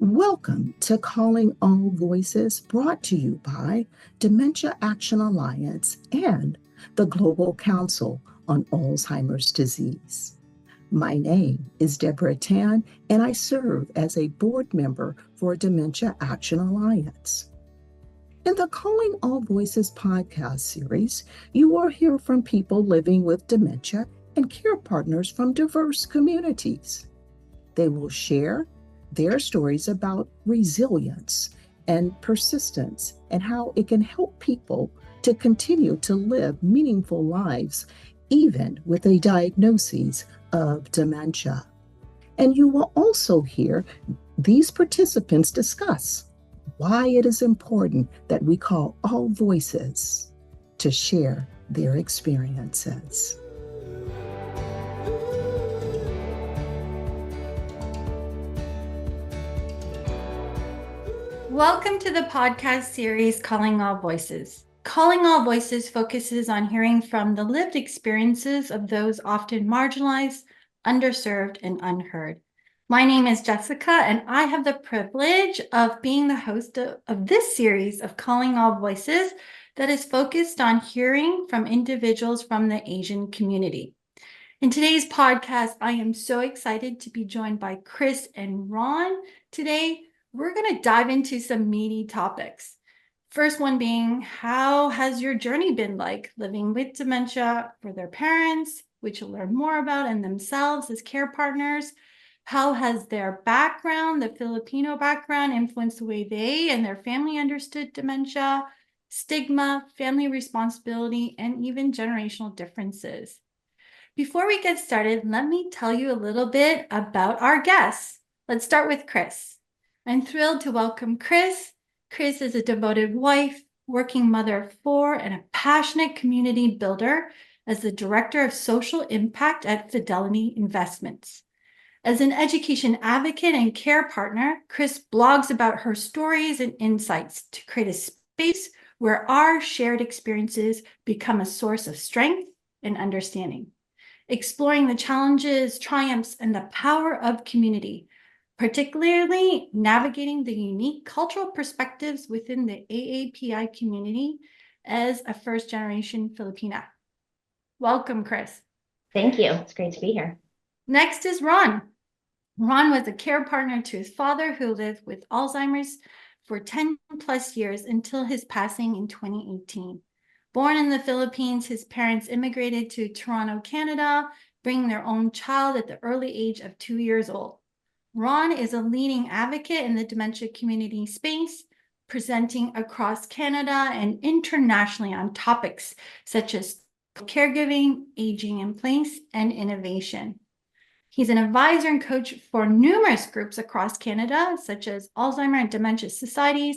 Welcome to Calling All Voices, brought to you by Dementia Action Alliance and the Global Council on Alzheimer's Disease. My name is Deborah Tan, and I serve as a board member for Dementia Action Alliance. In the Calling All Voices podcast series, you will hear from people living with dementia and care partners from diverse communities. They will share their stories about resilience and persistence and how it can help people to continue to live meaningful lives, even with a diagnosis of dementia. And you will also hear these participants discuss why it is important that we call all voices to share their experiences. Welcome to the podcast series, Calling All Voices. Calling All Voices focuses on hearing from the lived experiences of those often marginalized, underserved, and unheard. My name is Jessica, and I have the privilege of being the host of this series of Calling All Voices that is focused on hearing from individuals from the Asian community. In today's podcast, I am so excited to be joined by Cris and Ron today. We're going to dive into some meaty topics. First one being, how has your journey been like living with dementia for their parents, which you'll learn more about, and themselves as care partners? How has their background, the Filipino background, influenced the way they and their family understood dementia, stigma, family responsibility, and even generational differences? Before we get started, let me tell you a little bit about our guests. Let's start with Cris. I'm thrilled to welcome Cris. Cris is a devoted wife, working mother of four, and a passionate community builder as the Director of Social Impact at Fidelity Investments. As an education advocate and care partner, Cris blogs about her stories and insights to create a space where our shared experiences become a source of strength and understanding, exploring the challenges, triumphs, and the power of community, particularly navigating the unique cultural perspectives within the AAPI community as a first-generation Filipina. Welcome, Cris. Thank you. It's great to be here. Next is Ron. Ron was a care partner to his father who lived with Alzheimer's for 10 plus years until his passing in 2018. Born in the Philippines, his parents immigrated to Toronto, Canada, bringing their own child at the early age of 2 years old. Ron is a leading advocate in the dementia community space, presenting across Canada and internationally on topics such as caregiving, aging in place, and innovation. He's an advisor and coach for numerous groups across Canada, such as Alzheimer and Dementia Societies,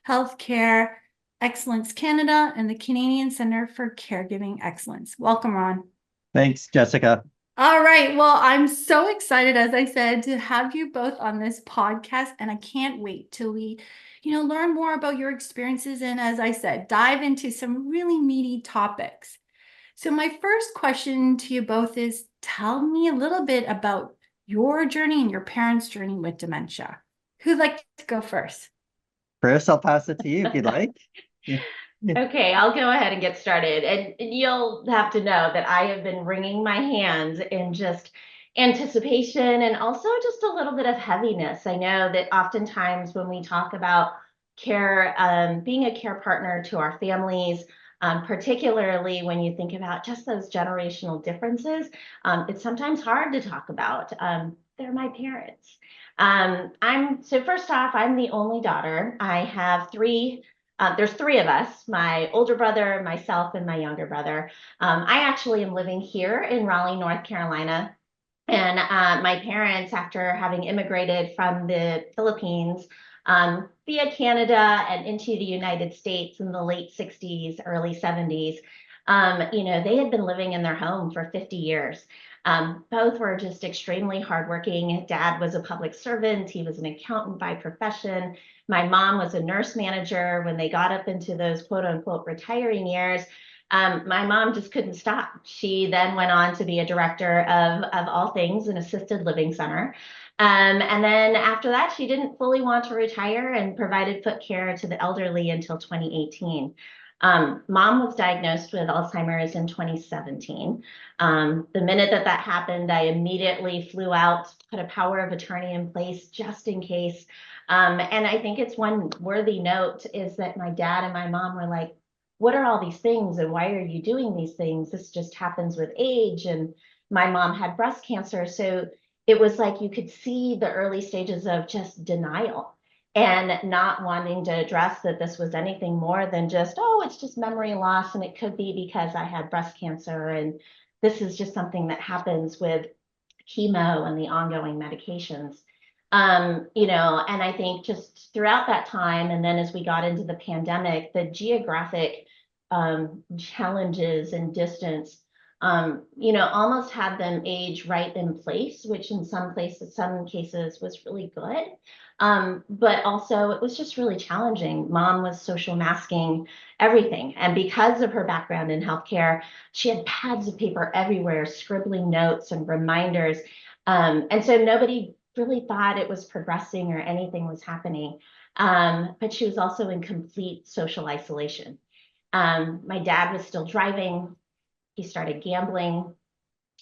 Healthcare Excellence Canada, and the Canadian Centre for Caregiving Excellence. Welcome, Ron. Thanks, Jessica. All right. Well, I'm so excited, as I said, to have you both on this podcast, and I can't wait till we, learn more about your experiences and, as I said, dive into some really meaty topics. So my first question to you both is, tell me a little bit about your journey and your parents' journey with dementia. Who'd like to go first? Cris, I'll pass it to you if you'd like. Okay, I'll go ahead and get started. And you'll have to know that I have been wringing my hands in just anticipation and also just a little bit of heaviness. I know that oftentimes when we talk about care, being a care partner to our families, particularly when you think about just those generational differences, it's sometimes hard to talk about. They're my parents. So first off, I'm the only daughter. I have there's three of us, my older brother, myself, and my younger brother. I actually am living here in Raleigh, North Carolina. And my parents, after having immigrated from the Philippines via Canada and into the United States in the late 60s, early 70s, they had been living in their home for 50 years. Both were just extremely hardworking. Dad was a public servant. He was an accountant by profession. My mom was a nurse manager. When they got up into those quote unquote retiring years, my mom just couldn't stop. She then went on to be a director of all things, an assisted living center. And then after that, she didn't fully want to retire and provided foot care to the elderly until 2018. Mom was diagnosed with Alzheimer's in 2017. The minute that that happened, I immediately flew out, put a power of attorney in place just in case. And I think it's one worthy note is that my dad and my mom were like, what are all these things and why are you doing these things? This just happens with age. And my mom had breast cancer. So it was like you could see the early stages of just denial and not wanting to address that this was anything more than just, oh, it's just memory loss. And it could be because I had breast cancer. And this is just something that happens with chemo and the ongoing medications. And I think just throughout that time, and then as we got into the pandemic, the geographic challenges and distance almost had them age right in place, which in some cases was really good. But also it was just really challenging. Mom was social masking everything. And because of her background in healthcare, she had pads of paper everywhere, scribbling notes and reminders. And so nobody really thought it was progressing or anything was happening. But she was also in complete social isolation. My dad was still driving. He started gambling.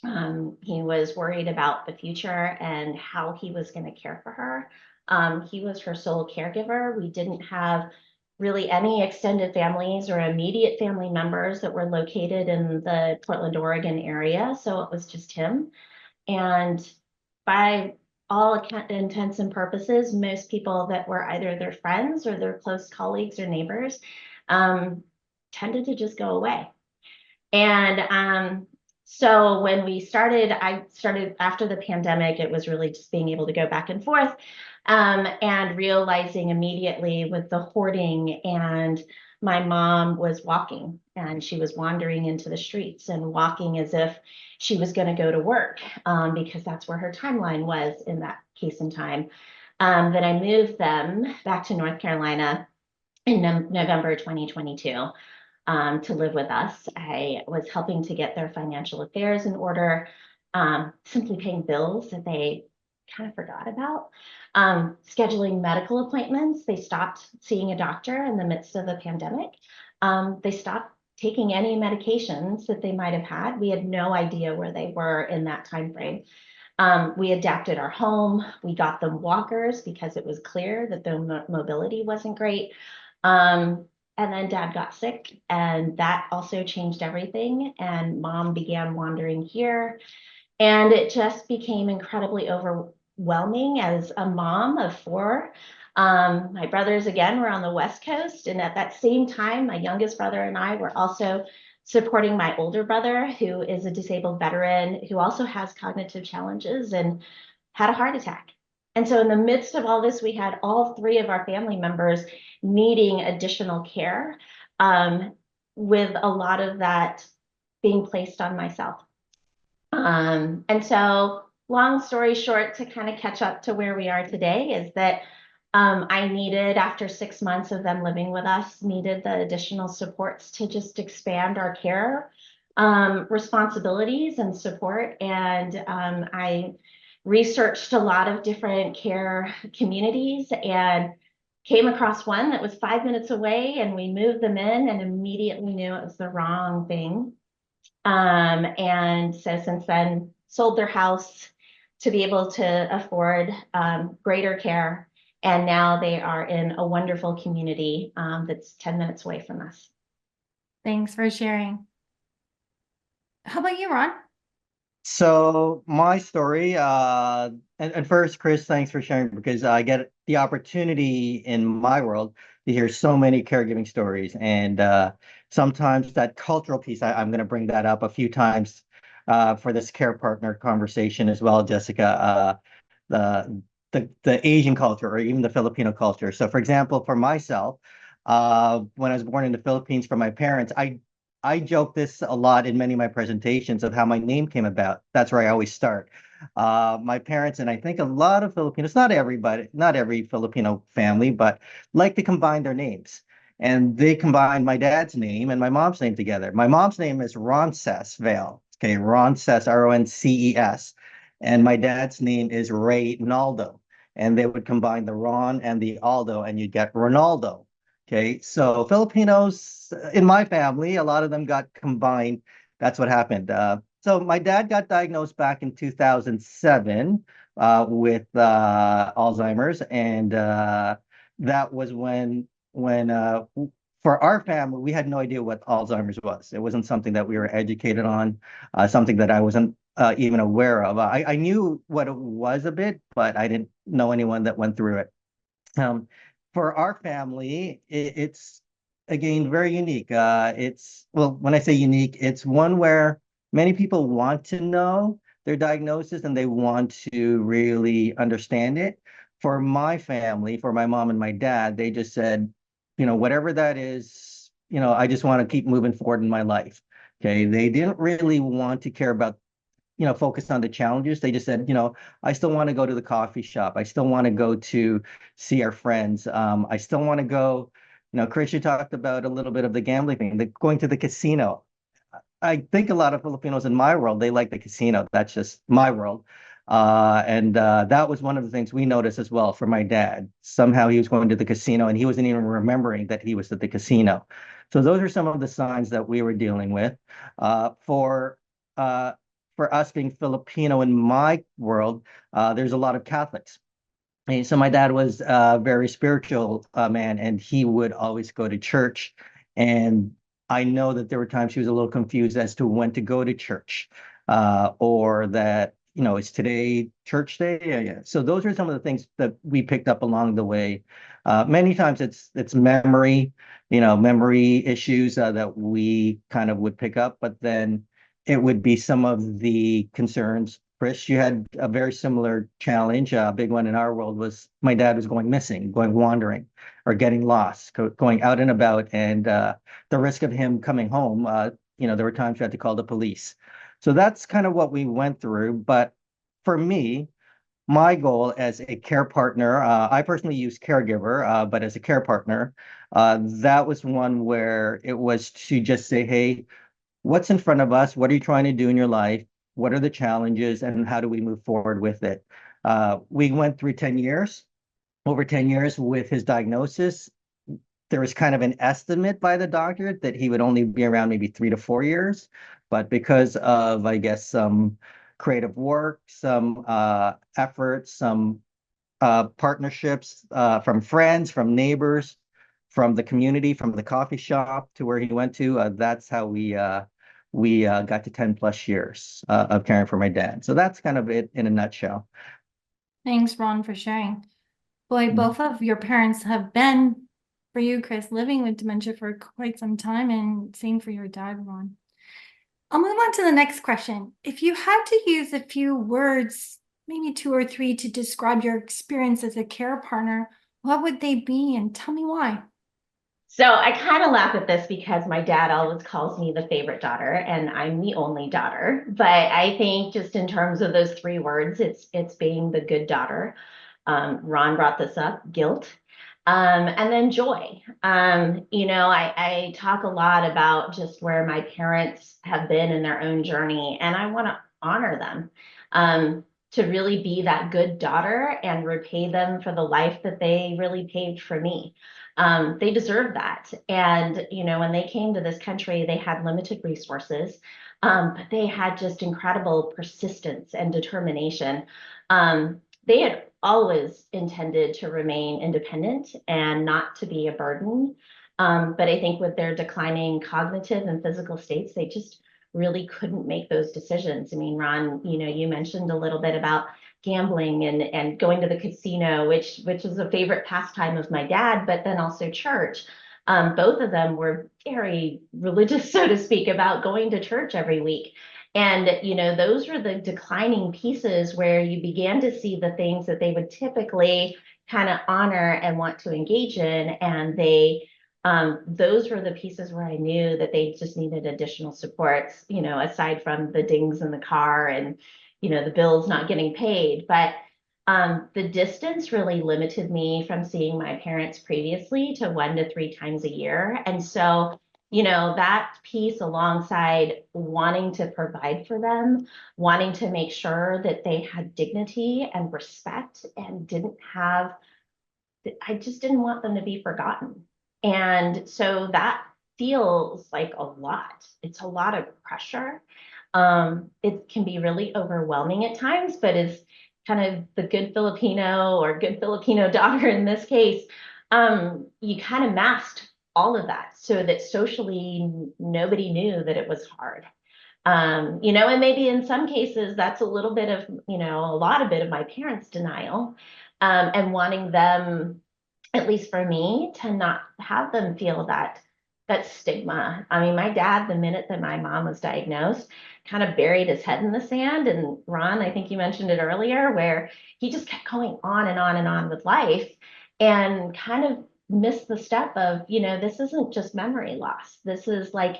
He was worried about the future and how he was going to care for her. He was her sole caregiver. We didn't have really any extended families or immediate family members that were located in the Portland, Oregon area. So it was just him. And by all intents and purposes, most people that were either their friends or their close colleagues or neighbors tended to just go away. And so when I started after the pandemic, it was really just being able to go back and forth and realizing immediately with the hoarding, and my mom was walking and she was wandering into the streets and walking as if she was going to go to work because that's where her timeline was in that case in time. That I moved them back to North Carolina in November 2022. To live with us. I was helping to get their financial affairs in order, simply paying bills that they kind of forgot about, scheduling medical appointments. They stopped seeing a doctor in the midst of the pandemic. They stopped taking any medications that they might have had. We had no idea where they were in that time frame. We adapted our home. We got them walkers because it was clear that their mobility wasn't great. And then dad got sick and that also changed everything. And mom began wandering here. And it just became incredibly overwhelming as a mom of four. My brothers, again, were on the West Coast. And at that same time, my youngest brother and I were also supporting my older brother, who is a disabled veteran, who also has cognitive challenges and had a heart attack. And so in the midst of all this, we had all three of our family members needing additional care, with a lot of that being placed on myself. And so long story short, to kind of catch up to where we are today is that I needed, after 6 months of them living with us, needed the additional supports to just expand our care responsibilities and support. And I researched a lot of different care communities and came across one that was 5 minutes away, and we moved them in and immediately knew it was the wrong thing. And so since then, sold their house to be able to afford greater care. And now they are in a wonderful community that's 10 minutes away from us. Thanks for sharing. How about you, Ron? So my story, and first, Chris, thanks for sharing because I get the opportunity in my world to hear so many caregiving stories. And sometimes that cultural piece, I'm going to bring that up a few times for this care partner conversation as well, Jessica, the Asian culture or even the Filipino culture. So for example, for myself, when I was born in the Philippines for my parents, I joke this a lot in many of my presentations of how my name came about. That's where I always start. My parents, and I think a lot of Filipinos, not everybody, not every Filipino family, but like to combine their names. And they combined my dad's name and my mom's name together. My mom's name is Ronces Vale. Okay, Ronces, Ronces. and my dad's name is Ray Naldo, and they would combine the Ron and the Aldo, and you'd get Ronaldo. Okay, so Filipinos in my family, a lot of them got combined. That's what happened. So my dad got diagnosed back in 2007 with Alzheimer's, and that was when for our family we had no idea what Alzheimer's was. It wasn't something that we were educated on, something that I wasn't even aware of. I knew what it was a bit, but I didn't know anyone that went through it. Um, for our family, it's again very unique. It's well, when I say unique, it's one where many people want to know their diagnosis and they want to really understand it. For my family, for my mom and my dad, they just said, whatever that is, I just want to keep moving forward in my life. Okay. They didn't really want to care about focused on the challenges. They just said, I still want to go to the coffee shop. I still want to go to see our friends. I still want to go, Chris, you talked about a little bit of the gambling thing, going to the casino. I think a lot of Filipinos in my world, they like the casino. That's just my world. And that was one of the things we noticed as well for my dad. Somehow he was going to the casino and he wasn't even remembering that he was at the casino. So those are some of the signs that we were dealing with. Uh, for us being Filipino in my world, there's a lot of Catholics. And so my dad was a very spiritual man, and he would always go to church. And I know that there were times he was a little confused as to when to go to church, or that, is today church day? Yeah, yeah. So those are some of the things that we picked up along the way. Many times it's memory issues that we kind of would pick up, but then it would be some of the concerns. Chris, you had a very similar challenge. A big one in our world was my dad was going missing, going wandering, or getting lost, going out and about, and the risk of him coming home. There were times you had to call the police. So that's kind of what we went through. But for me, my goal as a care partner, I personally use caregiver, but as a care partner, that was one where it was to just say, hey, what's in front of us? What are you trying to do in your life? What are the challenges and how do we move forward with it? We went through 10 years, over 10 years with his diagnosis. There was kind of an estimate by the doctor that he would only be around maybe 3 to 4 years. But because of, I guess, some creative work, some efforts, some partnerships from friends, from neighbors, from the community, from the coffee shop to where he went to. That's how we got to 10 plus years of caring for my dad. So that's kind of it in a nutshell. Thanks, Ron, for sharing. Boy, Mhm. both of your parents have been, for you, Chris, living with dementia for quite some time, and same for your dad, Ron. I'll move on to the next question. If you had to use a few words, maybe 2 or 3, to describe your experience as a care partner, what would they be, and tell me why? So I kind of laugh at this because my dad always calls me the favorite daughter, and I'm the only daughter. But I think just in terms of those 3 words, it's being the good daughter. Ron brought this up, guilt, and then joy. I talk a lot about just where my parents have been in their own journey, and I want to honor them. To really be that good daughter and repay them for the life that they really paved for me. They deserve that. And, when they came to this country, they had limited resources, but they had just incredible persistence and determination. They had always intended to remain independent and not to be a burden. But I think with their declining cognitive and physical states, they just really couldn't make those decisions. I mean, Ron, you mentioned a little bit about gambling and going to the casino, which was a favorite pastime of my dad, but then also church. Both of them were very religious, so to speak, about going to church every week. And, those were the declining pieces where you began to see the things that they would typically kind of honor and want to engage in. And those were the pieces where I knew that they just needed additional supports, aside from the dings in the car and, the bills not getting paid. But the distance really limited me from seeing my parents previously to 1 to 3 times a year. And so that piece alongside wanting to provide for them, wanting to make sure that they had dignity and respect and I just didn't want them to be forgotten. And so that feels like a lot. It's a lot of pressure. It can be really overwhelming at times, but as kind of the good Filipino or good Filipino daughter in this case, you kind of masked all of that so that socially nobody knew that it was hard. And maybe in some cases that's a little bit of, a lot of bit of my parents' denial, and wanting them, at least for me, to not have them feel that stigma. I mean, my dad, the minute that my mom was diagnosed, kind of buried his head in the sand. And Ron, I think you mentioned it earlier, where he just kept going on and on and on with life and kind of missed the step of, this isn't just memory loss. This is like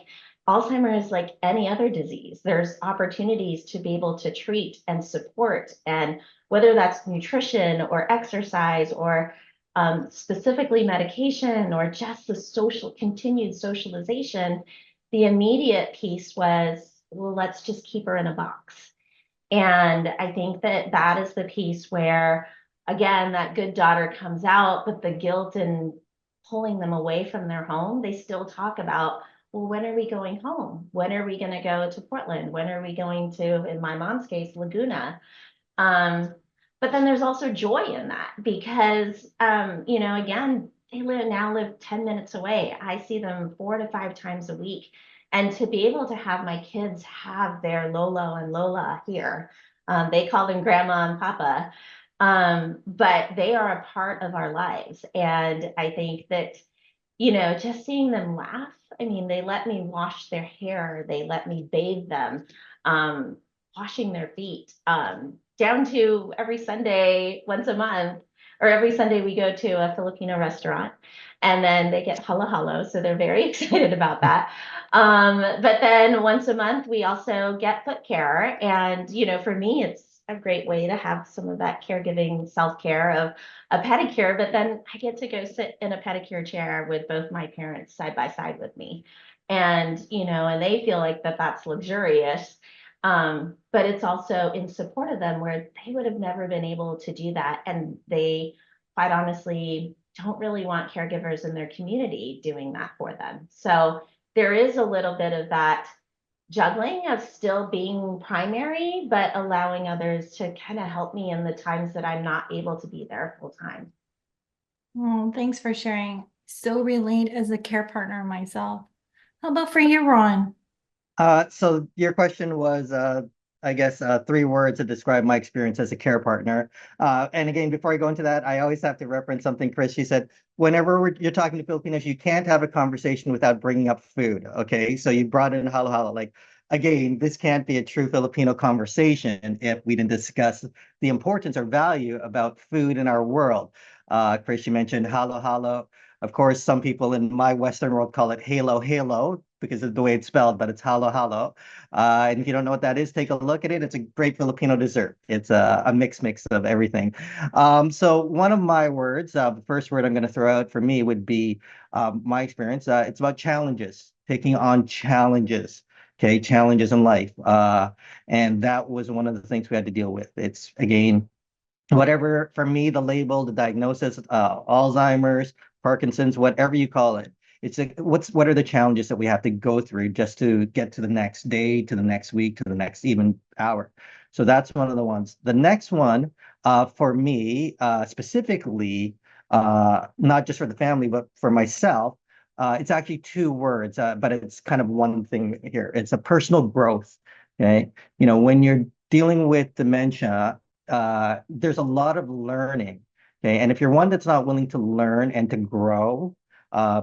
Alzheimer's is like any other disease. There's opportunities to be able to treat and support, and whether that's nutrition or exercise or specifically medication or just the continued socialization, the immediate piece was, well, let's just keep her in a box. And I think that is the piece where, again, that good daughter comes out, but the guilt and pulling them away from their home, they still talk about, well, when are we going home? When are we going to go to Portland? When are we going to, in my mom's case, Laguna? But then there's also joy in that because, again, they now live 10 minutes away. I see them 4 to 5 times a week. And to be able to have my kids have their Lolo and Lola here, they call them Grandma and Papa, but they are a part of our lives. And I think that, just seeing them laugh, I mean, they let me wash their hair, they let me bathe them, washing their feet, down to every Sunday, once a month, or every Sunday we go to a Filipino restaurant and then they get halo halo. So they're very excited about that. But then once a month, we also get foot care. And, for me, it's a great way to have some of that caregiving self-care of a pedicure, but then I get to go sit in a pedicure chair with both my parents side by side with me. And, and they feel like that's luxurious. But it's also in support of them where they would have never been able to do that. And they, quite honestly, don't really want caregivers in their community doing that for them. So there is a little bit of that juggling of still being primary, but allowing others to kind of help me in the times that I'm not able to be there full time. Oh, thanks for sharing. So relate as a care partner myself. How about for you, Ron? So your question was, I guess, 3 words to describe my experience as a care partner. And again, before I go into that, I always have to reference something Chris, she said, whenever you're talking to Filipinos, you can't have a conversation without bringing up food. Okay, so you brought in halo halo. Like, again, this can't be a true Filipino conversation if we didn't discuss the importance or value about food in our world. Chris, you mentioned halo halo. Of course, some people in my Western world call it halo halo because of the way it's spelled, but it's halo halo. And if you don't know what that is, take a look at it. It's a great Filipino dessert. It's a mix of everything. So one of my words, the first word I'm going to throw out for me would be my experience. It's about challenges, taking on challenges. Okay, challenges in life. And that was one of the things we had to deal with. It's, again, whatever, for me, the label, the diagnosis, Alzheimer's, Parkinson's, whatever you call it. It's like, what are the challenges that we have to go through just to get to the next day, to the next week, to the next even hour. So that's one of the ones. The next one, for me, specifically, not just for the family, but for myself, it's actually 2 words, but it's kind of one thing here. It's a personal growth. Okay, when you're dealing with dementia, there's a lot of learning. Okay, and if you're one that's not willing to learn and to grow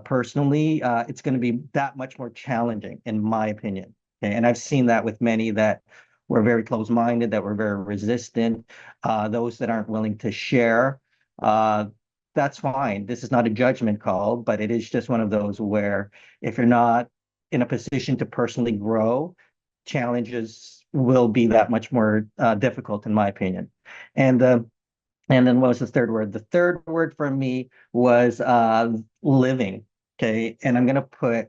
personally, it's going to be that much more challenging, in my opinion. Okay, and I've seen that with many that were very close-minded, that were very resistant, those that aren't willing to share. That's fine. This is not a judgment call, but it is just one of those where if you're not in a position to personally grow, challenges will be that much more difficult, in my opinion. And then what was the third word? The third word for me was living. Okay. And I'm going to put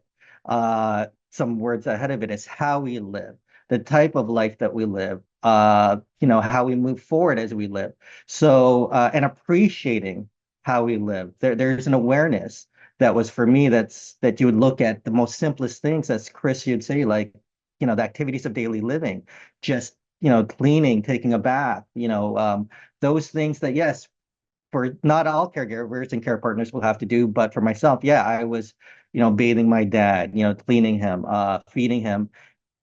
some words ahead of it is how we live, the type of life that we live, how we move forward as we live. So, and appreciating how we live. There's an awareness that was for me that you would look at the most simplest things, as Chris, you'd say, like, the activities of daily living, just, cleaning, taking a bath, those things that, yes, for not all caregivers and care partners will have to do, but for myself, yeah, I was, bathing my dad, cleaning him, feeding him.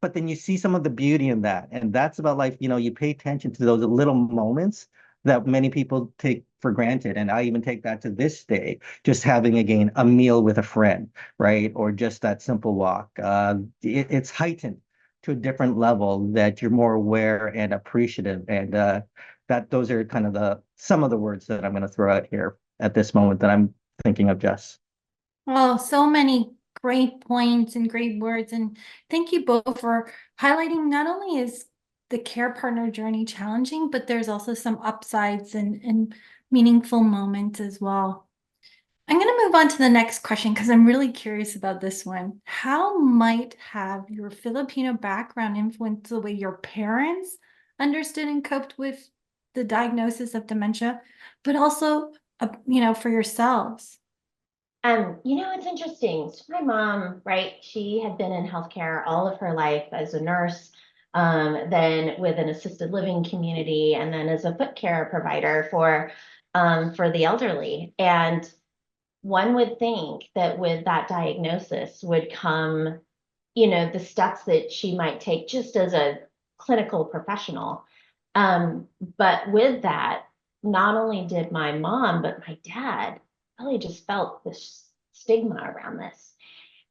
But then you see some of the beauty in that. And that's about life. You pay attention to those little moments that many people take for granted. And I even take that to this day, just having, again, a meal with a friend, right? Or just that simple walk. It's heightened to a different level that you're more aware and appreciative. And that those are kind of some of the words that I'm going to throw out here at this moment that I'm thinking of, Jess. Oh, so many great points and great words. And thank you both for highlighting not only is the care partner journey challenging, but there's also some upsides and meaningful moments as well. I'm going to move on to the next question because I'm really curious about this one. How might have your Filipino background influenced the way your parents understood and coped with the diagnosis of dementia, but also, for yourselves? It's interesting. So my mom, right, she had been in healthcare all of her life as a nurse, then with an assisted living community, and then as a foot care provider for the elderly. And one would think that with that diagnosis would come, the steps that she might take just as a clinical professional. But with that, not only did my mom, but my dad really just felt this stigma around this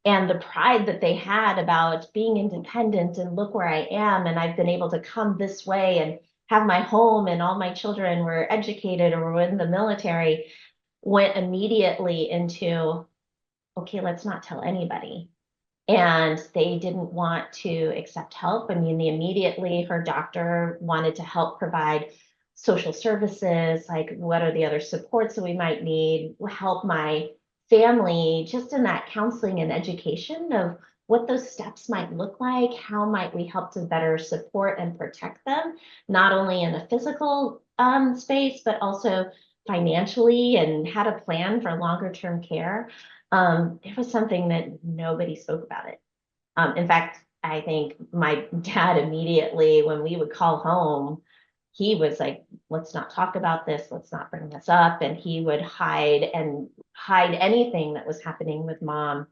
and the pride that they had about being independent and look where I am. And I've been able to come this way and have my home and all my children were educated or were in the military, went immediately into, okay, let's not tell anybody. And they didn't want to accept help. I mean, immediately her doctor wanted to help provide social services, like what are the other supports that we might need, help my family just in that counseling and education of what those steps might look like, how might we help to better support and protect them, not only in a physical space, but also financially, and how to plan for longer term care. It was something that nobody spoke about it. In fact, I think my dad immediately, when we would call home, he was like, let's not talk about this, let's not bring this up. And he would hide anything that was happening with mom,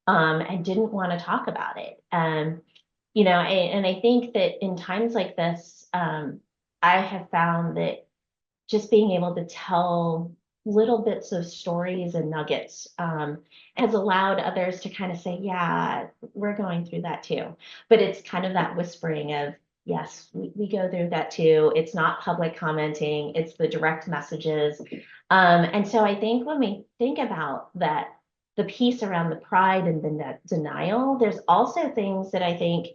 and didn't want to talk about it. And I think that in times like this, I have found that just being able to tell little bits of stories and nuggets has allowed others to kind of say, yeah, we're going through that too. But it's kind of that whispering of, yes, we go through that too. It's not public commenting, it's the direct messages. And so I think when we think about that, the piece around the pride and the denial, there's also things that I think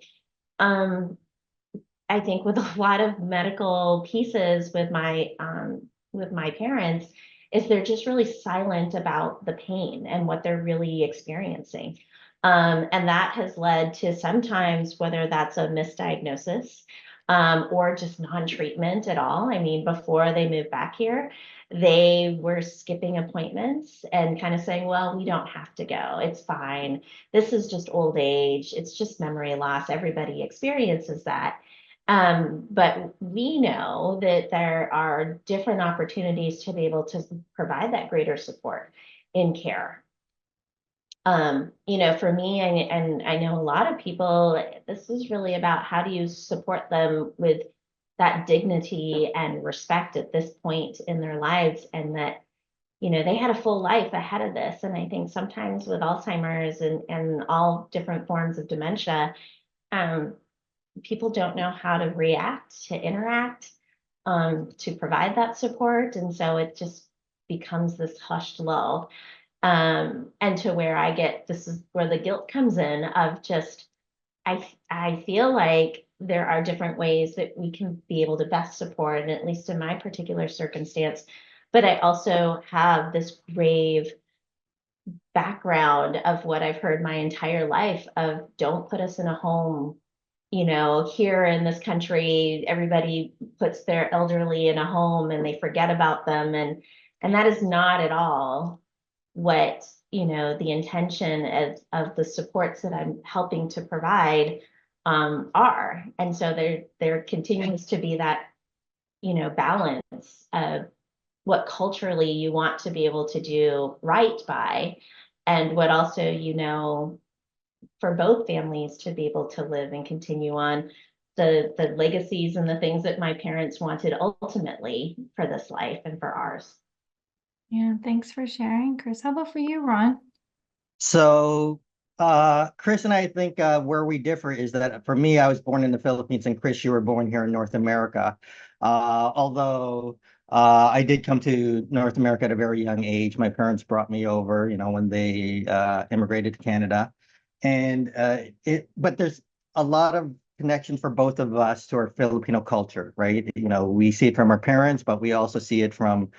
with a lot of medical pieces with my parents is they're just really silent about the pain and what they're really experiencing. And that has led to sometimes, whether that's a misdiagnosis or just non-treatment at all. I mean, before they moved back here, they were skipping appointments and kind of saying, well, we don't have to go. It's fine. This is just old age. It's just memory loss. Everybody experiences that. But we know that there are different opportunities to be able to provide that greater support in care. For me, and I know a lot of people, this is really about how do you support them with that dignity and respect at this point in their lives, and that, they had a full life ahead of this. And I think sometimes with Alzheimer's and all different forms of dementia, people don't know how to react, to interact, to provide that support. And so it just becomes this hushed lull. And to where this is where the guilt comes in of just, I feel like there are different ways that we can be able to best support, and at least in my particular circumstance, but I also have this grave background of what I've heard my entire life of don't put us in a home. Here in this country, everybody puts their elderly in a home and they forget about them. And that is not at all what, the intention of the supports that I'm helping to provide are. And so there continues to be that, balance of what culturally you want to be able to do right by, and what also, for both families to be able to live and continue on the legacies and the things that my parents wanted ultimately for this life and for ours. Yeah, thanks for sharing, Cris. How about for you, Ron? So, Chris and I think where we differ is that for me, I was born in the Philippines, and Chris, you were born here in North America. Although I did come to North America at a very young age. My parents brought me over, when they immigrated to Canada, and but there's a lot of connection for both of us to our Filipino culture, right? We see it from our parents, but we also see it from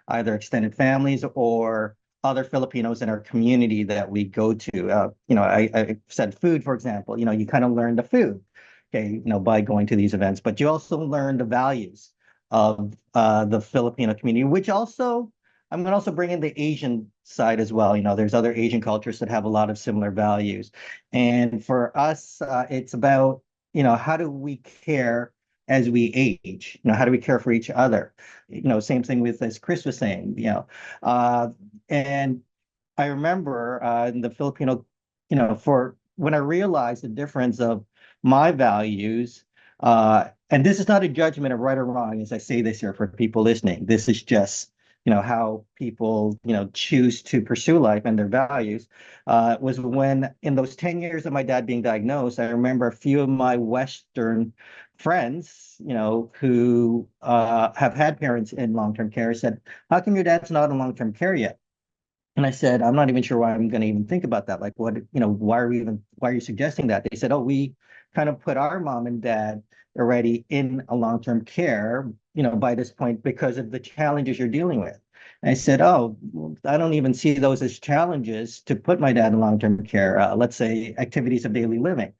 either extended families or other Filipinos in our community that we go to. I said food, for example. You kind of learn the food, okay, by going to these events, but you also learn the values of the Filipino community, which also I'm going to also bring in the Asian side as well. There's other Asian cultures that have a lot of similar values, and for us, it's about how do we care as we age? How do we care for each other? Same thing with as Chris was saying. And I remember in the Filipino, for when I realized the difference of my values, and this is not a judgment of right or wrong, as I say this here for people listening. This is just, how people, choose to pursue life and their values. Was when in those 10 years of my dad being diagnosed, I remember a few of my Western friends, who have had parents in long-term care said, how come your dad's not in long-term care yet? And I said, I'm not even sure why I'm going to even think about that. Like, what, why are you suggesting that? They said, oh, we kind of put our mom and dad already in a long-term care, by this point because of the challenges you're dealing with. And I said, oh, well, I don't even see those as challenges to put my dad in long-term care. Let's say activities of daily living.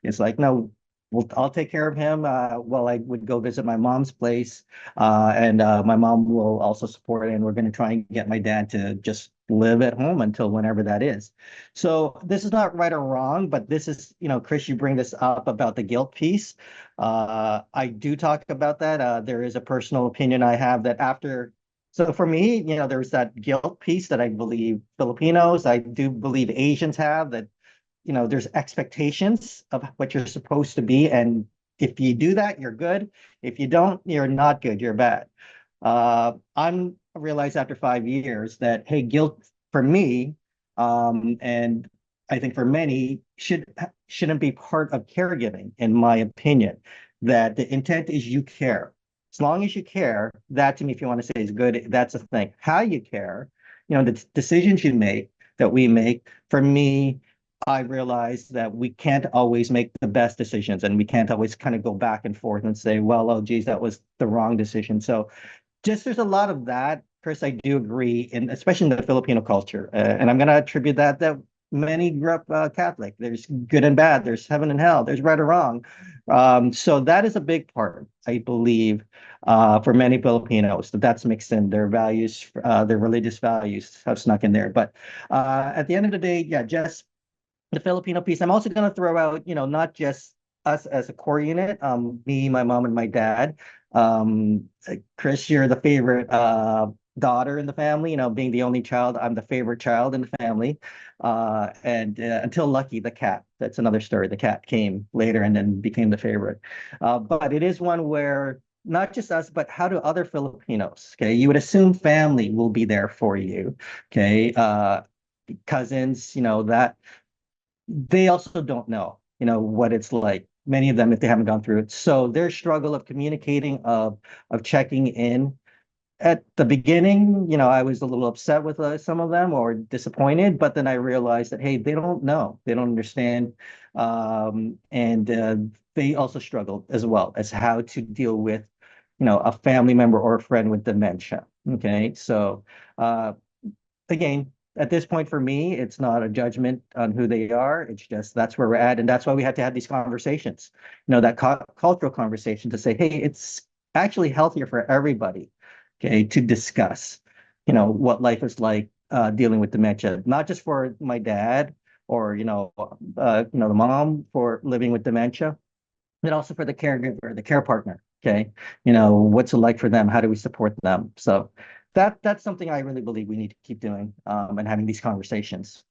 It's like, no, well, I'll take care of him while I would go visit my mom's place. And my mom will also support it. And we're going to try and get my dad to just live at home until whenever that is. So this is not right or wrong, but this is, Chris, you bring this up about the guilt piece. I do talk about that. There is a personal opinion I have that so for me, there's that guilt piece that I believe Filipinos, I do believe Asians have, that there's expectations of what you're supposed to be. And if you do that, you're good. If you don't, you're not good, you're bad. I'm realized after 5 years that, hey, guilt for me, and I think for many, shouldn't be part of caregiving, in my opinion. That the intent is you care. As long as you care, that to me, if you want to say is good, that's a thing. How you care, the decisions you make, that we make, for me, I realized that we can't always make the best decisions, and we can't always kind of go back and forth and say, well, oh, geez, that was the wrong decision. So just there's a lot of that, Chris. I do agree, and especially in the Filipino culture, and I'm going to attribute that many grew up Catholic. There's good and bad. There's heaven and hell. There's right or wrong. So that is a big part, I believe, for many Filipinos. That's mixed in. Their values, their religious values, have snuck in there. But at the end of the day, yeah, just the Filipino piece. I'm also going to throw out, not just us as a core unit, me, my mom, and my dad. Chris, you're the favorite daughter in the family. Being the only child, I'm the favorite child in the family. And until Lucky, the cat. That's another story. The cat came later and then became the favorite. But it is one where not just us, but how do other Filipinos? Okay, you would assume family will be there for you. Okay, cousins, that they also don't know, what it's like. Many of them, if they haven't gone through it. So their struggle of communicating, of checking in. At the beginning, I was a little upset with some of them or disappointed, but then I realized that, hey, they don't know, they don't understand, and they also struggled as well as how to deal with, a family member or a friend with dementia. Okay, so again, at this point for me, it's not a judgment on who they are. It's just that's where we're at, and that's why we have to have these conversations. That cultural conversation to say, hey, it's actually healthier for everybody, okay, to discuss, what life is like dealing with dementia, not just for my dad or the mom for living with dementia, but also for the caregiver, the care partner. Okay, what's it like for them? How do we support them? So that's something I really believe we need to keep doing and having these conversations.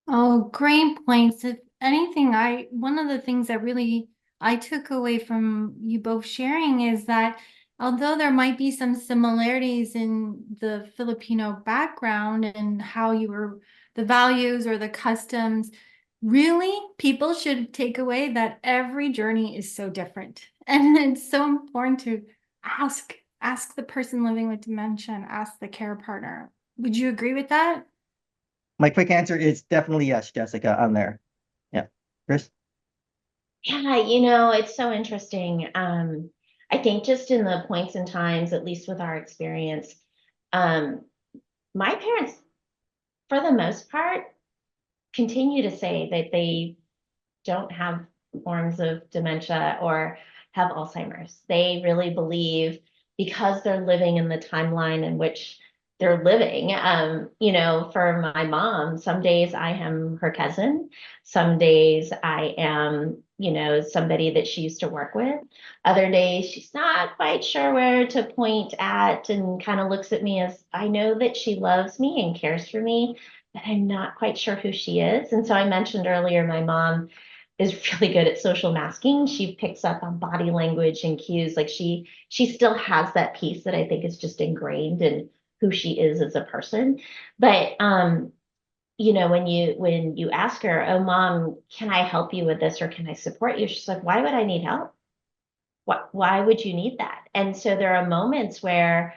Oh, great points. If anything, one of the things that really I took away from you both sharing is that although there might be some similarities in the Filipino background and how the values or the customs, really people should take away that every journey is so different. And it's so important to ask the person living with dementia and ask the care partner. Would you agree with that? My quick answer is definitely yes, Jessica. I'm there. Yeah, Chris. Yeah, it's so interesting. I think just in the points and times, at least with our experience, um, my parents, for the most part, continue to say that they don't have forms of dementia or have Alzheimer's. They really believe because they're living in the timeline in which they're living. For my mom, some days I am her cousin, some days I am, somebody that she used to work with. Other days she's not quite sure where to point at and kind of looks at me as I know that she loves me and cares for me, but I'm not quite sure who she is. And so I mentioned earlier, my mom is really good at social masking. She picks up on body language and cues. Like she still has that piece that I think is just ingrained in who she is as a person. But when you ask her, "Oh, mom, can I help you with this or can I support you?" She's like, "Why would I need help? Why would you need that?" And so there are moments where,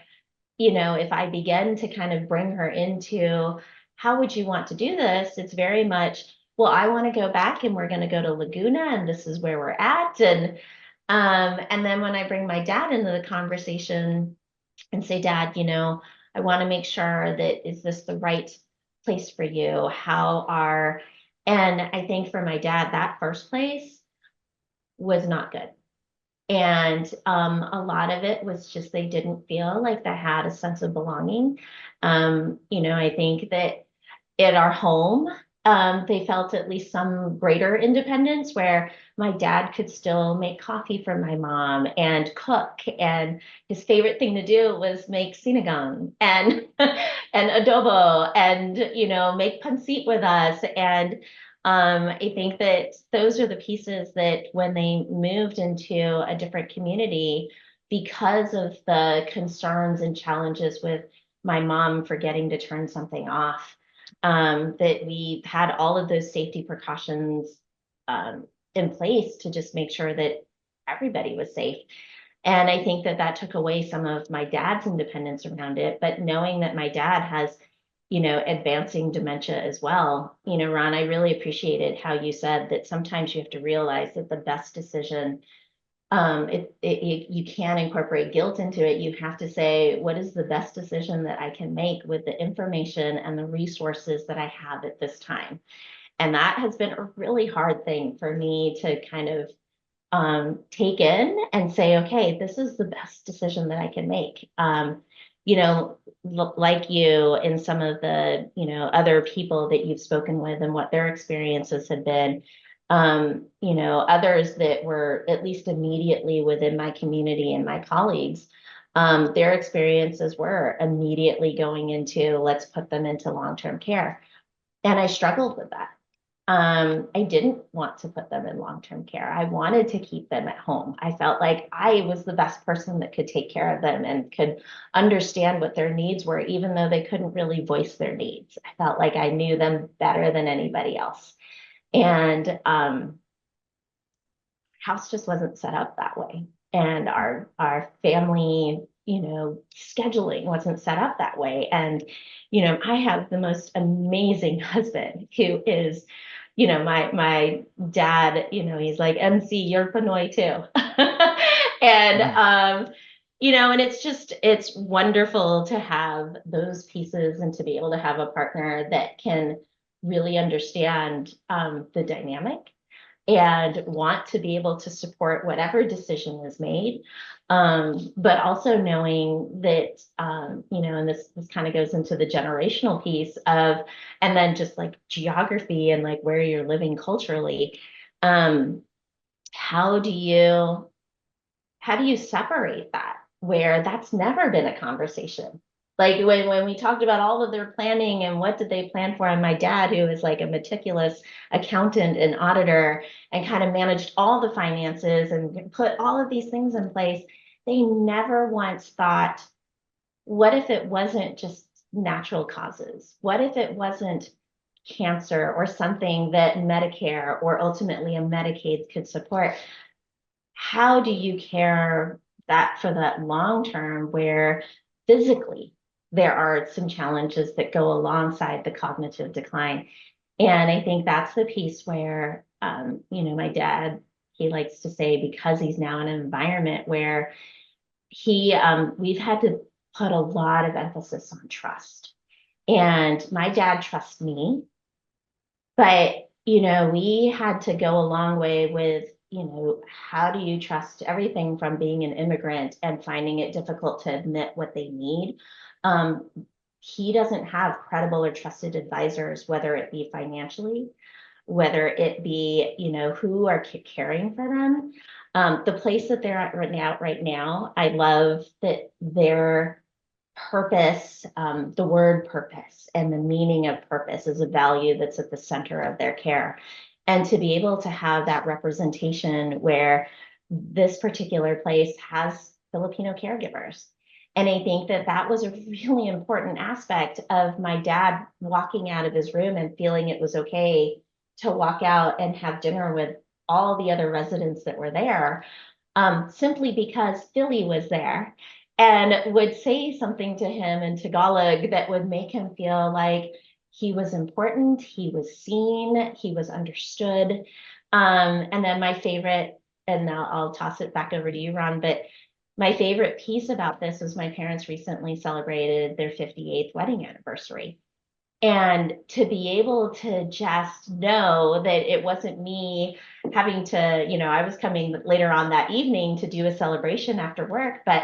if I begin to kind of bring her into how would you want to do this, it's very much, well, I want to go back and we're going to go to Laguna and this is where we're at. And then when I bring my dad into the conversation and say, Dad, I want to make sure that is this the right place for you? And I think for my dad, that first place was not good. And a lot of it was just they didn't feel like they had a sense of belonging. I think that at our home, they felt at least some greater independence where my dad could still make coffee for my mom and cook. And his favorite thing to do was make sinigang and and adobo and make pancit with us. And I think that those are the pieces that when they moved into a different community, because of the concerns and challenges with my mom forgetting to turn something off, that we had all of those safety precautions in place to just make sure that everybody was safe. And I think that took away some of my dad's independence around it. But knowing that my dad has, advancing dementia as well, Ron, I really appreciated how you said that sometimes you have to realize that the best decision, you can incorporate guilt into it. You have to say, what is the best decision that I can make with the information and the resources that I have at this time? And that has been a really hard thing for me to kind of take in and say, okay, this is the best decision that I can make. Like you and some of the, other people that you've spoken with and what their experiences have been, others that were at least immediately within my community and my colleagues, their experiences were immediately going into, let's put them into long-term care. And I struggled with that. I didn't want to put them in long-term care. I wanted to keep them at home. I felt like I was the best person that could take care of them and could understand what their needs were, even though they couldn't really voice their needs. I felt like I knew them better than anybody else. And house just wasn't set up that way. And our family, scheduling wasn't set up that way. And, I have the most amazing husband who is, my dad, he's like, MC, you're Pinoy too. And, And it's wonderful to have those pieces and to be able to have a partner that can really understand the dynamic and want to be able to support whatever decision is made. But also knowing that, and this kind of goes into the generational piece of, and then just like geography and like where you're living culturally. How do you separate that where that's never been a conversation? Like when we talked about all of their planning and what did they plan for, and my dad, who is like a meticulous accountant and auditor and kind of managed all the finances and put all of these things in place, they never once thought, what if it wasn't just natural causes? What if it wasn't cancer or something that Medicare or ultimately a Medicaid could support? How do you care that for that long term where physically there are some challenges that go alongside the cognitive decline? And I think that's the piece where, my dad, he likes to say, because he's now in an environment where we've had to put a lot of emphasis on trust. And my dad trusts me, but, we had to go a long way with, how do you trust everything from being an immigrant and finding it difficult to admit what they need? He doesn't have credible or trusted advisors, whether it be financially, whether it be, who are caring for them. The place that they're at right now, I love that their purpose, the word purpose and the meaning of purpose is a value that's at the center of their care. And to be able to have that representation where this particular place has Filipino caregivers. And I think that that was a really important aspect of my dad walking out of his room and feeling it was okay to walk out and have dinner with all the other residents that were there, simply because Philly was there and would say something to him in Tagalog that would make him feel like he was important, he was seen, he was understood. And then my favorite, and now I'll toss it back over to you, Ron, but my favorite piece about this was my parents recently celebrated their 58th wedding anniversary. And to be able to just know that it wasn't me having to, I was coming later on that evening to do a celebration after work, but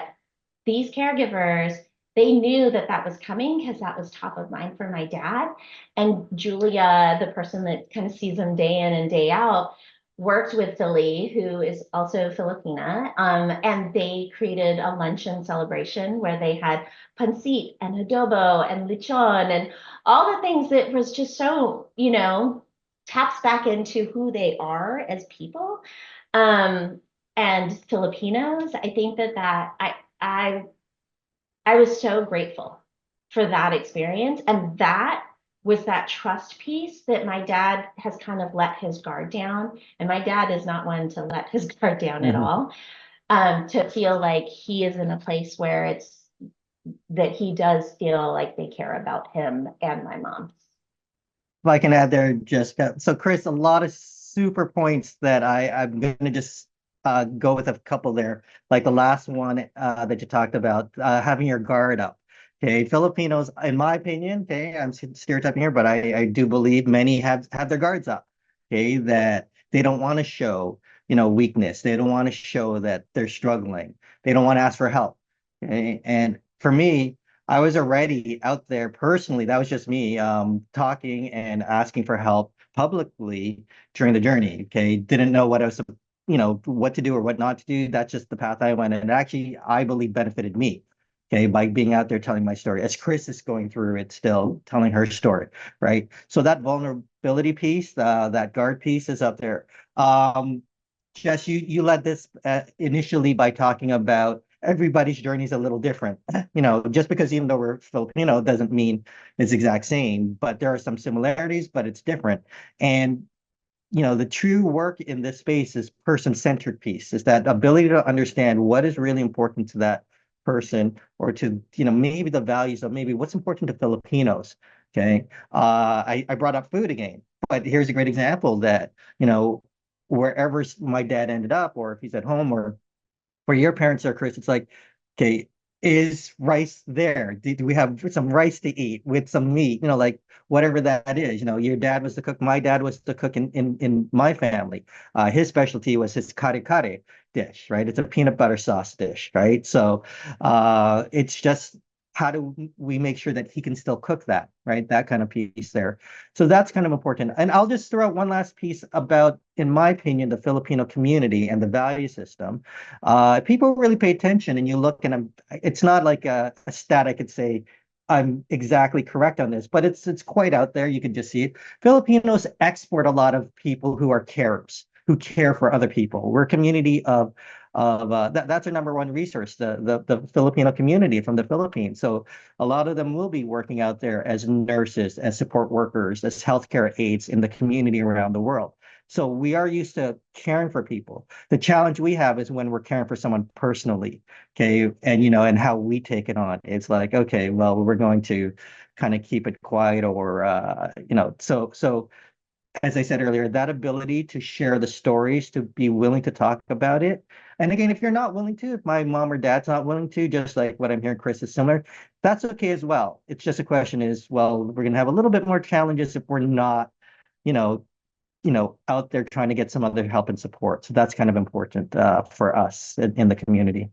these caregivers, they knew that that was coming because that was top of mind for my dad. And Julia, the person that kind of sees him day in and day out, worked with Philly, who is also Filipina, and they created a luncheon celebration where they had pancit and adobo and lechon and all the things that was just so, taps back into who they are as people. And Filipinos, I think that I was so grateful for that experience. And that was that trust piece that my dad has kind of let his guard down. And my dad is not one to let his guard down at all. To feel like he is in a place where it's that he does feel like they care about him and my mom. If I can add there, Jessica. So, Chris, a lot of super points that I'm going to just go with a couple there. Like the last one that you talked about, having your guard up. Okay, Filipinos, in my opinion, okay, I'm stereotyping here, but I do believe many have their guards up. Okay, that they don't want to show, weakness. They don't want to show that they're struggling. They don't want to ask for help. Okay, and for me, I was already out there personally. That was just me talking and asking for help publicly during the journey. Okay, didn't know what I was, what to do or what not to do. That's just the path I went, and actually, I believe benefited me. Okay, by being out there telling my story, as Chris is going through it, still telling her story, right? So that vulnerability piece, that guard piece, is up there. Jess, you led this initially by talking about everybody's journey is a little different. Just because even though we're Filipino doesn't mean it's exact same, but there are some similarities, but it's different. And the true work in this space is person-centered piece, is that ability to understand what is really important to that person, or to, maybe the values of maybe what's important to Filipinos. Okay. I brought up food again, but here's a great example that, wherever my dad ended up, or if he's at home, or where your parents are, Chris, it's like, Okay, is rice there? Do we have some rice to eat with some meat? Like whatever that is. Your dad was the cook. My dad was the cook in my family. His specialty was his kare kare dish, right? It's a peanut butter sauce dish, right? So it's just how do we make sure that he can still cook that, right? That kind of piece there. So that's kind of important. And I'll just throw out one last piece about, in my opinion, the Filipino community and the value system. People really pay attention, and you look, and it's not like a stat I could say I'm exactly correct on this, but it's quite out there. You can just see it. Filipinos export a lot of people who are carers, who care for other people. We're a community of that's our number one resource, the Filipino community from the Philippines. So a lot of them will be working out there as nurses, as support workers, as healthcare aides in the community around the world. So we are used to caring for people. The challenge we have is when we're caring for someone personally, okay, and how we take it on. It's like, okay, well, we're going to kind of keep it quiet, or so as I said earlier, that ability to share the stories, to be willing to talk about it. And again, if you're not willing to, if my mom or dad's not willing to, just like what I'm hearing Chris is similar, that's okay as well. It's just a question is, well, we're going to have a little bit more challenges if we're not, you know, out there trying to get some other help and support. So that's kind of important for us in the community.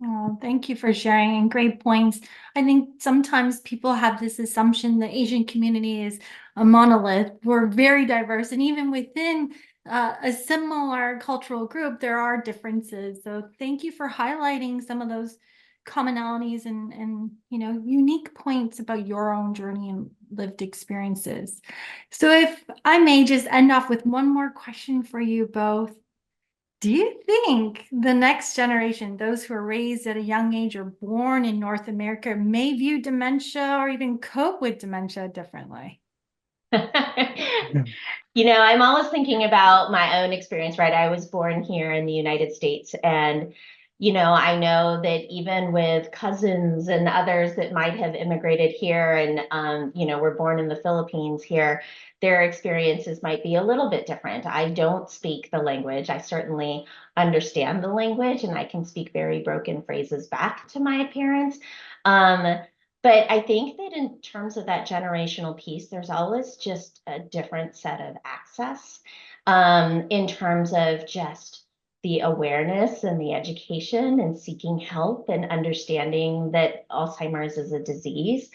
Oh, thank you for sharing, and great points. I think sometimes people have this assumption the Asian community is a monolith. We're very diverse, and even within a similar cultural group, there are differences. So thank you for highlighting some of those commonalities and unique points about your own journey and lived experiences. So if I may just end off with one more question for you both. Do you think the next generation, those who are raised at a young age or born in North America, may view dementia or even cope with dementia differently? I'm always thinking about my own experience, right? I was born here in the United States, and I know that even with cousins and others that might have immigrated here and were born in the Philippines here, their experiences might be a little bit different. I don't speak the language. I certainly understand the language, and I can speak very broken phrases back to my parents. But I think that in terms of that generational piece, there's always just a different set of access in terms of just the awareness and the education and seeking help and understanding that Alzheimer's is a disease.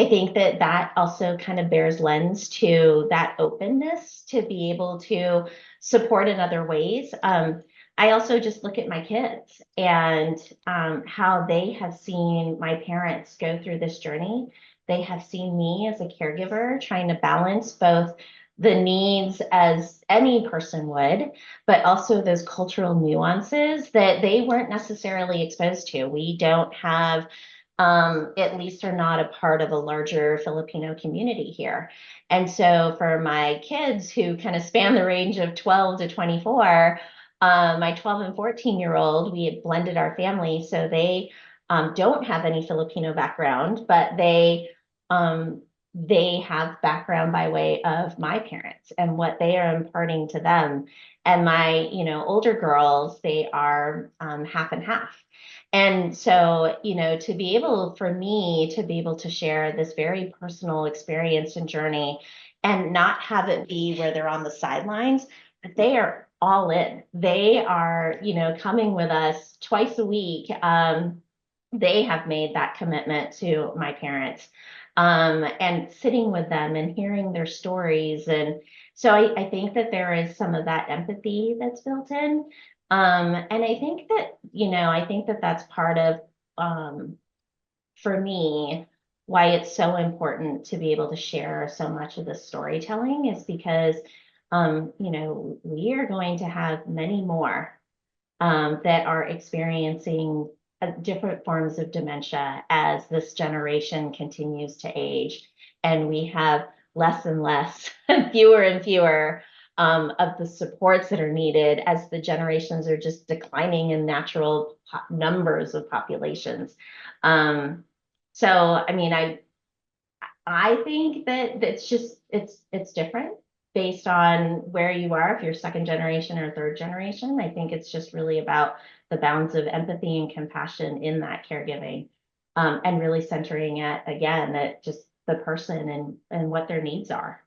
I think that also kind of bears lens to that openness to be able to support in other ways. I also just look at my kids and how they have seen my parents go through this journey. They have seen me as a caregiver trying to balance both the needs as any person would, but also those cultural nuances that they weren't necessarily exposed to. We don't have, at least are not a part of a larger Filipino community here. And so for my kids who kind of span the range of 12 to 24, my 12 and 14-year-old, we had blended our family, so they don't have any Filipino background, but they have background by way of my parents and what they are imparting to them. And my, older girls, they are half and half. And so, for me to be able to share this very personal experience and journey and not have it be where they're on the sidelines, but they are all in. They are, coming with us twice a week. They have made that commitment to my parents, and sitting with them and hearing their stories. And so I think that there is some of that empathy that's built in. And I think that that's part of, for me, why it's so important to be able to share so much of the storytelling is because, we are going to have many more that are experiencing different forms of dementia as this generation continues to age. And we have less and less, fewer and fewer of the supports that are needed as the generations are just declining in natural numbers of populations. So, I mean, I think that it's different. based on where you are, if you're second generation or third generation. I think it's just really about the balance of empathy and compassion in that caregiving, and really centering it again at just the person and what their needs are.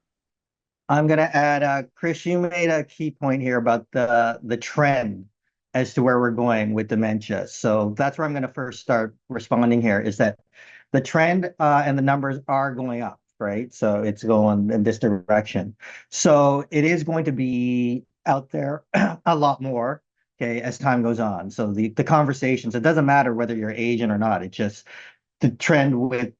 I'm going to add, Chris, you made a key point here about the trend as to where we're going with dementia. So that's where I'm going to first start responding here, is that the trend and the numbers are going up, right? So it's going in this direction. So it is going to be out there a lot more, okay, as time goes on. So the conversations, it doesn't matter whether you're Asian or not. It's just the trend with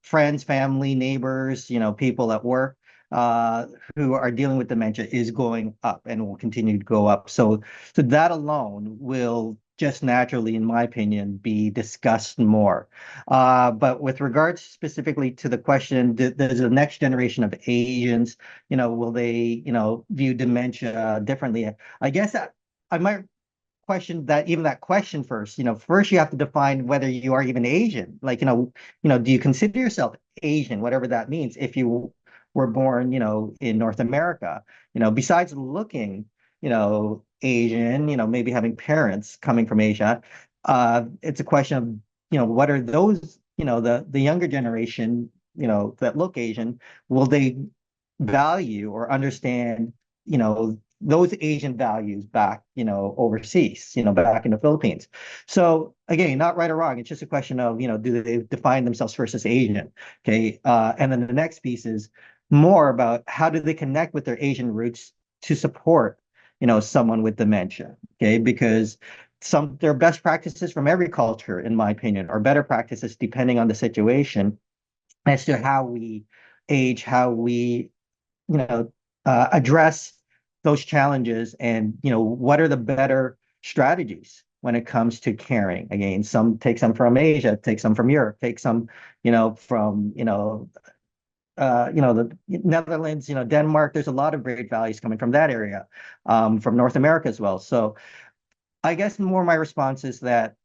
friends, family, neighbors, people at work uh, who are dealing with dementia is going up and will continue to go up. So that alone will just naturally, in my opinion, be discussed more. But with regards specifically to the question, does the next generation of Asians, will they, view dementia differently? I guess I might question that, even that question first. First you have to define whether you are even Asian. Like, do you consider yourself Asian, whatever that means, if you were born, in North America? Besides looking, Asian, maybe having parents coming from Asia, it's a question of, what are those, the younger generation, that look Asian, will they value or understand, those Asian values back, overseas, back in the Philippines. So again, not right or wrong. It's just a question of, do they define themselves first as Asian? Okay. And then the next piece is more about how do they connect with their Asian roots to support, someone with dementia. Okay. Because there are best practices from every culture, in my opinion, or better practices depending on the situation as to how we age, how we, address those challenges, and what are the better strategies when it comes to caring. Again, take some from Asia, take some from Europe, take some from the Netherlands, Denmark. There's a lot of great values coming from that area, from North America as well. So I guess more my response is that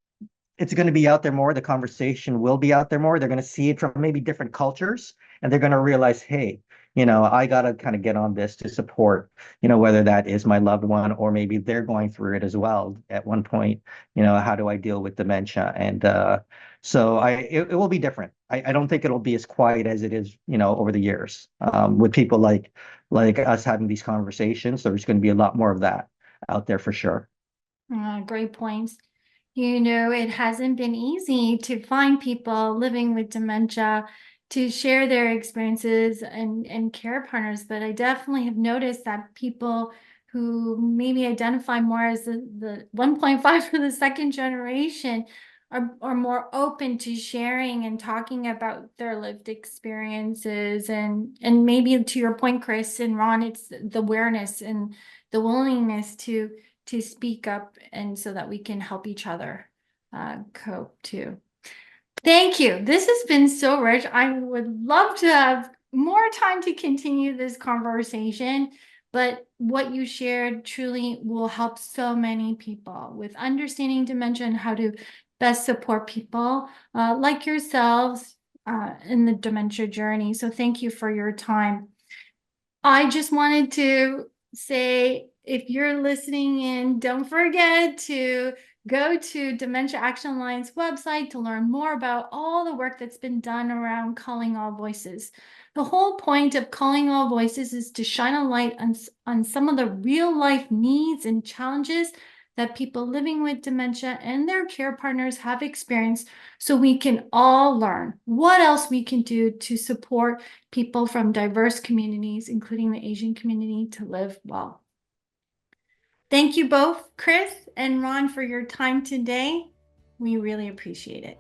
it's going to be out there more. The conversation will be out there more. They're going to see it from maybe different cultures, and they're going to realize, hey, I got to kind of get on this to support, whether that is my loved one or maybe they're going through it as well at one point. How do I deal with dementia? And so it will be different. I don't think it'll be as quiet as it is, over the years, with people like us having these conversations. There's going to be a lot more of that out there for sure. Great points. It hasn't been easy to find people living with dementia to share their experiences and care partners, but I definitely have noticed that people who maybe identify more as the 1.5 for the second generation are more open to sharing and talking about their lived experiences, and maybe to your point, Chris and Ron, it's the awareness and the willingness to speak up, and so that we can help each other cope too. Thank you. This has been so rich. I would love to have more time to continue this conversation, but what you shared truly will help so many people with understanding dementia and how to best support people like yourselves in the dementia journey. So thank you for your time. I just wanted to say, if you're listening in, don't forget to go to Dementia Action Alliance website to learn more about all the work that's been done around Calling All Voices. The whole point of Calling All Voices is to shine a light on some of the real life needs and challenges that people living with dementia and their care partners have experienced, so we can all learn what else we can do to support people from diverse communities, including the Asian community, to live well. Thank you both, Chris and Ron, for your time today. We really appreciate it.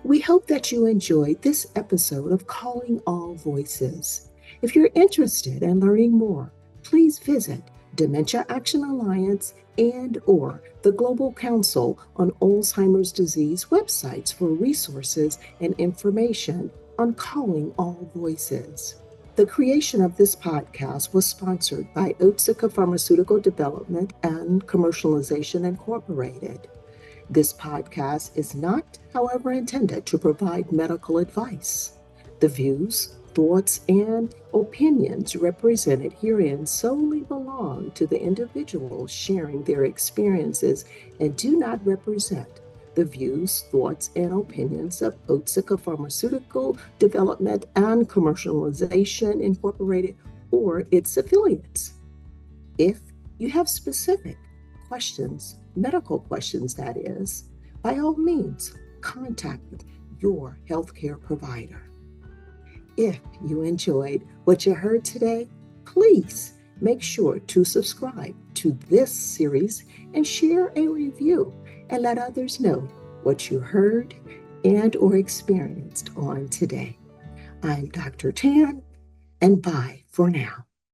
We hope that you enjoyed this episode of Calling All Voices. If you're interested in learning more, please visit Dementia Action Alliance and/or the Global Council on Alzheimer's Disease websites for resources and information on Calling All Voices. The creation of this podcast was sponsored by Otsuka Pharmaceutical Development and Commercialization Incorporated. This podcast is not, however, intended to provide medical advice. The views, thoughts, and opinions represented herein solely belong to the individuals sharing their experiences and do not represent the views, thoughts, and opinions of Otsuka Pharmaceutical Development and Commercialization Incorporated or its affiliates. If you have specific questions, medical questions that is, by all means, contact your healthcare provider. If you enjoyed what you heard today, please make sure to subscribe to this series and share a review and let others know what you heard and or experienced on today. I'm Dr. Tan, and bye for now.